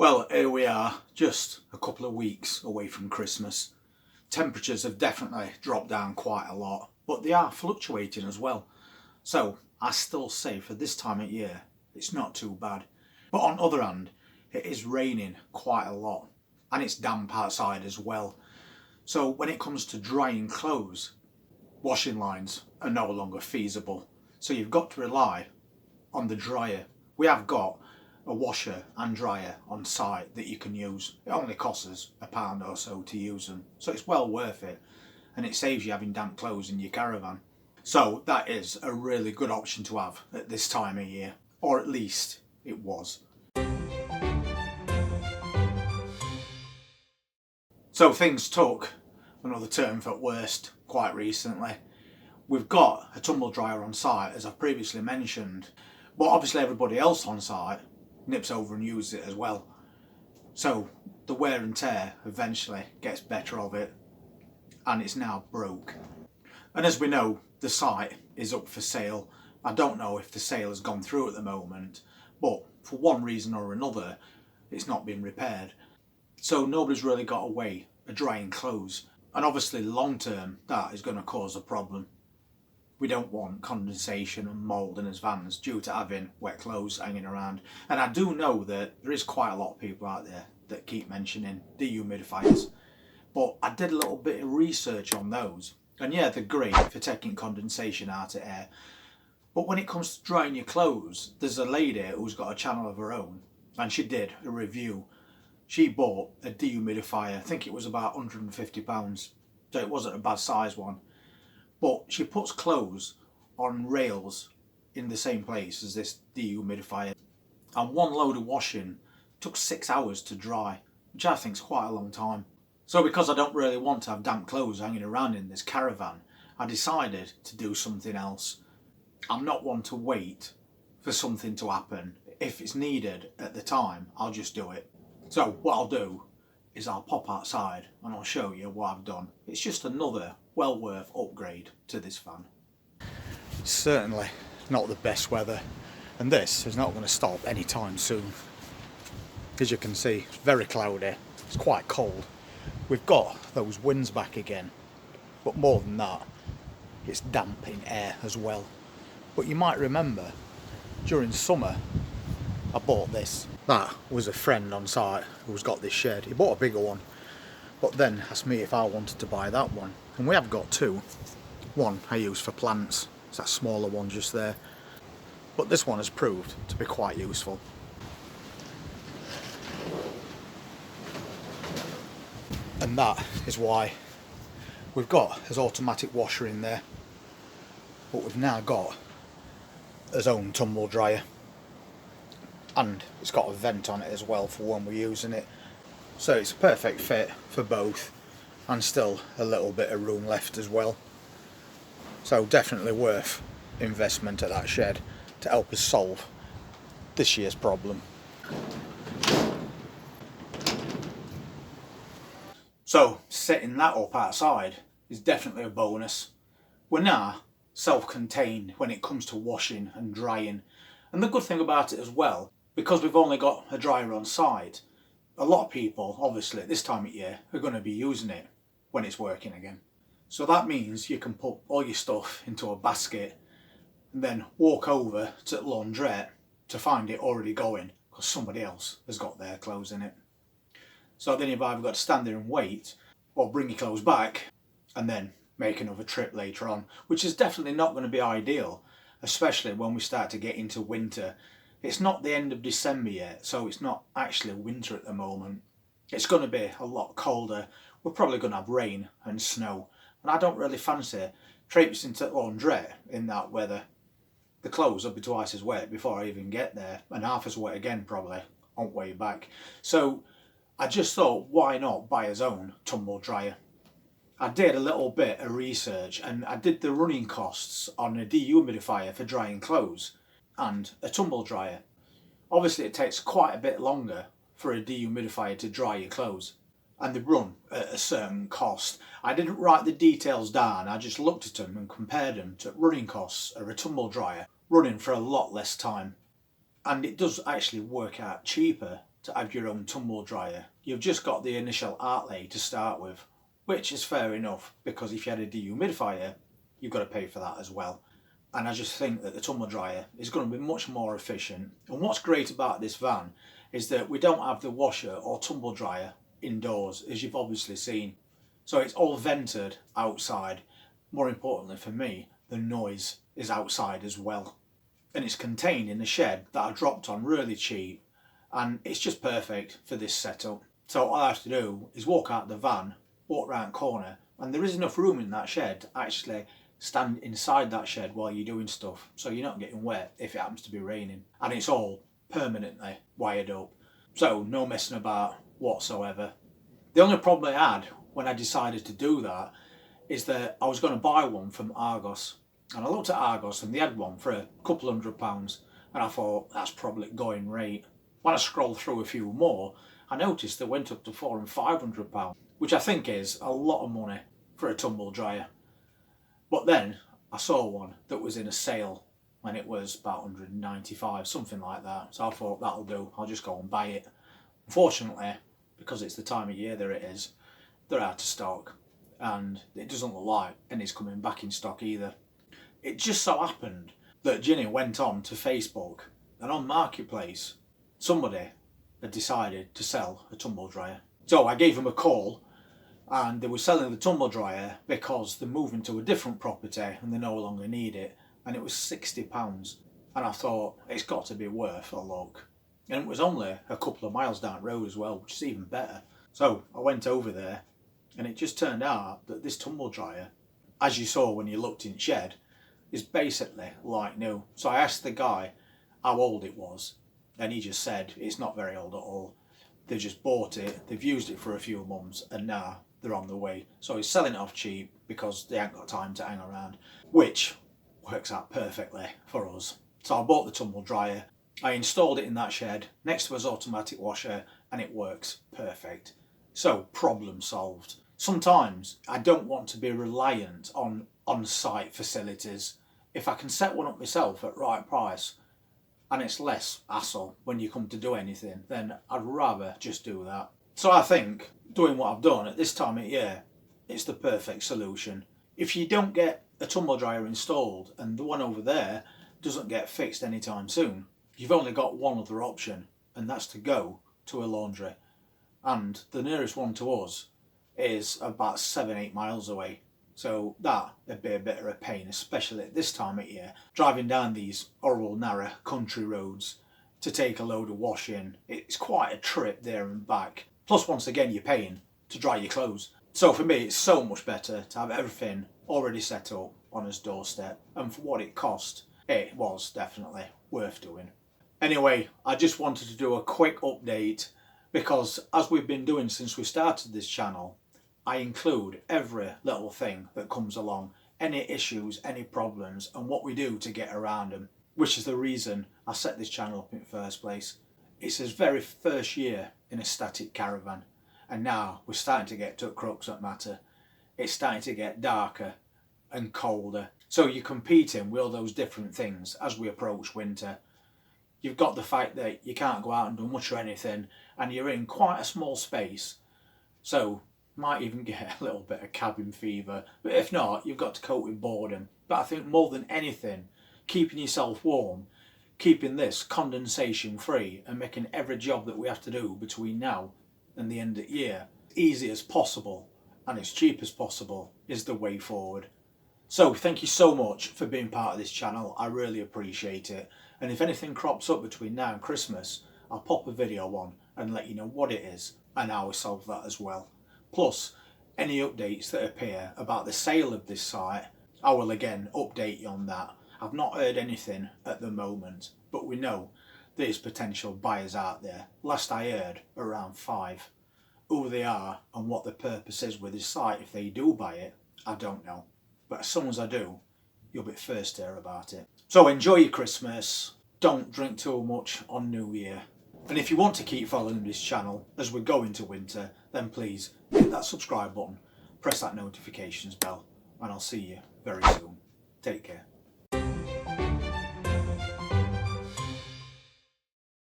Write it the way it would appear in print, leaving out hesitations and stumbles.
Well, here we are, just a couple of weeks away from Christmas. Temperatures have definitely dropped down quite a lot, but they are fluctuating as well. So I still say for this time of year, it's not too bad. But on the other hand, it is raining quite a lot and it's damp outside as well. So when it comes to drying clothes, washing lines are no longer feasible. So you've got to rely on the dryer. We have got a washer and dryer on site that you can use. It only costs us £1 or so to use them, so it's well worth it, and it saves you having damp clothes in your caravan. So that is a really good option to have at this time of year, or at least it was. So things took another turn for worst quite recently. We've got a tumble dryer on site, as I've previously mentioned, but obviously everybody else on site nips over and uses it as well. So the wear and tear eventually gets better of it, and it's now broke. And as we know, the site is up for sale. I don't know if the sale has gone through at the moment, but for one reason or another, it's not been repaired. So nobody's really got a way of drying clothes. And obviously long term, that is going to cause a problem. We don't want condensation and mould in his vans due to having wet clothes hanging around. And I do know that there is quite a lot of people out there that keep mentioning dehumidifiers. But I did a little bit of research on those. And yeah, they're great for taking condensation out of air. But when it comes to drying your clothes, there's a lady who's got a channel of her own, and she did a review. She bought a dehumidifier, I think it was about £150, so it wasn't a bad size one. But she puts clothes on rails in the same place as this dehumidifier. And one load of washing took 6 hours to dry, which I think is quite a long time. So because I don't really want to have damp clothes hanging around in this caravan, I decided to do something else. I'm not one to wait for something to happen. If it's needed at the time, I'll just do it. So what I'll do is I'll pop outside and I'll show you what I've done. It's just another well worth upgrade to this van. It's certainly not the best weather, and this is not going to stop anytime soon. As you can see, it's very cloudy, it's quite cold. We've got those winds back again, but more than that, it's damp in air as well. But you might remember, during summer, I bought this. That was a friend on site who's got this shed. He bought a bigger one, but then asked me if I wanted to buy that one. And we have got two. One I use for plants, it's that smaller one just there. But this one has proved to be quite useful. And that is why we've got his automatic washer in there, but we've now got his own tumble dryer. And it's got a vent on it as well for when we're using it. So it's a perfect fit for both, and still a little bit of room left as well. So definitely worth investment at that shed to help us solve this year's problem. So setting that up outside is definitely a bonus. We're now self-contained when it comes to washing and drying. And the good thing about it as well, because we've only got a dryer on site, a lot of people, obviously at this time of year, are going to be using it when it's working again. So that means you can put all your stuff into a basket and then walk over to the laundrette to find it already going, because somebody else has got their clothes in it. So then you've either got to stand there and wait, or bring your clothes back and then make another trip later on, which is definitely not going to be ideal, especially when we start to get into winter. It's not the end of December yet, so it's not actually winter at the moment. It's going to be a lot colder. We're probably going to have rain and snow, and I don't really fancy traipsing to the laundrette in that weather. The clothes will be twice as wet before I even get there, and half as wet again probably on the way back. So I just thought, why not buy his own tumble dryer? I did a little bit of research, and I did the running costs on a dehumidifier for drying clothes and a tumble dryer. Obviously it takes quite a bit longer for a dehumidifier to dry your clothes, and they run at a certain cost. I didn't write the details down, I just looked at them and compared them to running costs of a tumble dryer running for a lot less time. And it does actually work out cheaper to have your own tumble dryer. You've just got the initial outlay to start with, which is fair enough, because if you had a dehumidifier, you've got to pay for that as well. And I just think that the tumble dryer is going to be much more efficient. And what's great about this van is that we don't have the washer or tumble dryer indoors, as you've obviously seen. So it's all vented outside. More importantly for me, the noise is outside as well. And it's contained in a shed that I dropped on really cheap, and it's just perfect for this setup. So all I have to do is walk out the van, walk round the corner, and there is enough room in that shed to actually stand inside that shed while you're doing stuff, so you're not getting wet if it happens to be raining. And it's all permanently wired up, so no messing about whatsoever. The only problem I had when I decided to do that is that I was going to buy one from Argos, and I looked at Argos and they had one for a couple £100, and I thought that's probably going rate. When I scrolled through a few more, I noticed they went up to £400 and £500, which I think is a lot of money for a tumble dryer. But then I saw one that was in a sale and it was about £195, something like that. So I thought that'll do, I'll just go and buy it. Unfortunately, because it's the time of year that it is, they're out of stock, and it doesn't look like any's coming back in stock either. It just so happened that Ginny went on to Facebook, and on Marketplace somebody had decided to sell a tumble dryer. So I gave them a call, and they were selling the tumble dryer because they're moving to a different property and they no longer need it, and it was £60. And I thought, it's got to be worth a look. And it was only a couple of miles down the road as well, which is even better. So I went over there, and it just turned out that this tumble dryer, as you saw when you looked in the shed, is basically like new. So I asked the guy how old it was, and he just said it's not very old at all. They've just bought it, they've used it for a few months, and now they're on the way. So he's selling it off cheap because they ain't got time to hang around, which works out perfectly for us. So I bought the tumble dryer, I installed it in that shed next to his automatic washer, and it works perfect. So problem solved. Sometimes I don't want to be reliant on on-site facilities. If I can set one up myself at right price and it's less hassle when you come to do anything, then I'd rather just do that. So I think doing what I've done at this time of year, it's the perfect solution. If you don't get a tumble dryer installed and the one over there doesn't get fixed anytime soon, you've only got one other option, and that's to go to a laundry. And the nearest one to us is about 7-8 miles away. So that would be a bit of a pain, especially at this time of year, driving down these horrible narrow country roads to take a load of washing. It's quite a trip there and back. Plus, once again, you're paying to dry your clothes. So for me, it's so much better to have everything already set up on his doorstep. And for what it cost, it was definitely worth doing. Anyway, I just wanted to do a quick update because, as we've been doing since we started this channel, I include every little thing that comes along, any issues, any problems, and what we do to get around them, which is the reason I set this channel up in the first place. It's his very first year in a static caravan, and now we're starting to get to the crux of the matter. It's starting to get darker and colder, so you're competing with all those different things as we approach winter. You've got the fact that you can't go out and do much or anything, and you're in quite a small space, so might even get a little bit of cabin fever, but if not, you've got to cope with boredom. But I think more than anything, keeping yourself warm, keeping this condensation free, and making every job that we have to do between now and the end of the year easy as possible and as cheap as possible is the way forward. So thank you so much for being part of this channel, I really appreciate it. And if anything crops up between now and Christmas, I'll pop a video on and let you know what it is and how we solve that as well. Plus, any updates that appear about the sale of this site, I will again update you on that. I've not heard anything at the moment, but we know there's potential buyers out there. Last I heard, around 5. Who they are and what the purpose is with this site if they do buy it, I don't know. But as soon as I do, you'll be first to hear about it. So enjoy your Christmas, don't drink too much on New Year. And if you want to keep following this channel as we go into winter, then please hit that subscribe button, press that notifications bell, and I'll see you very soon. Take care.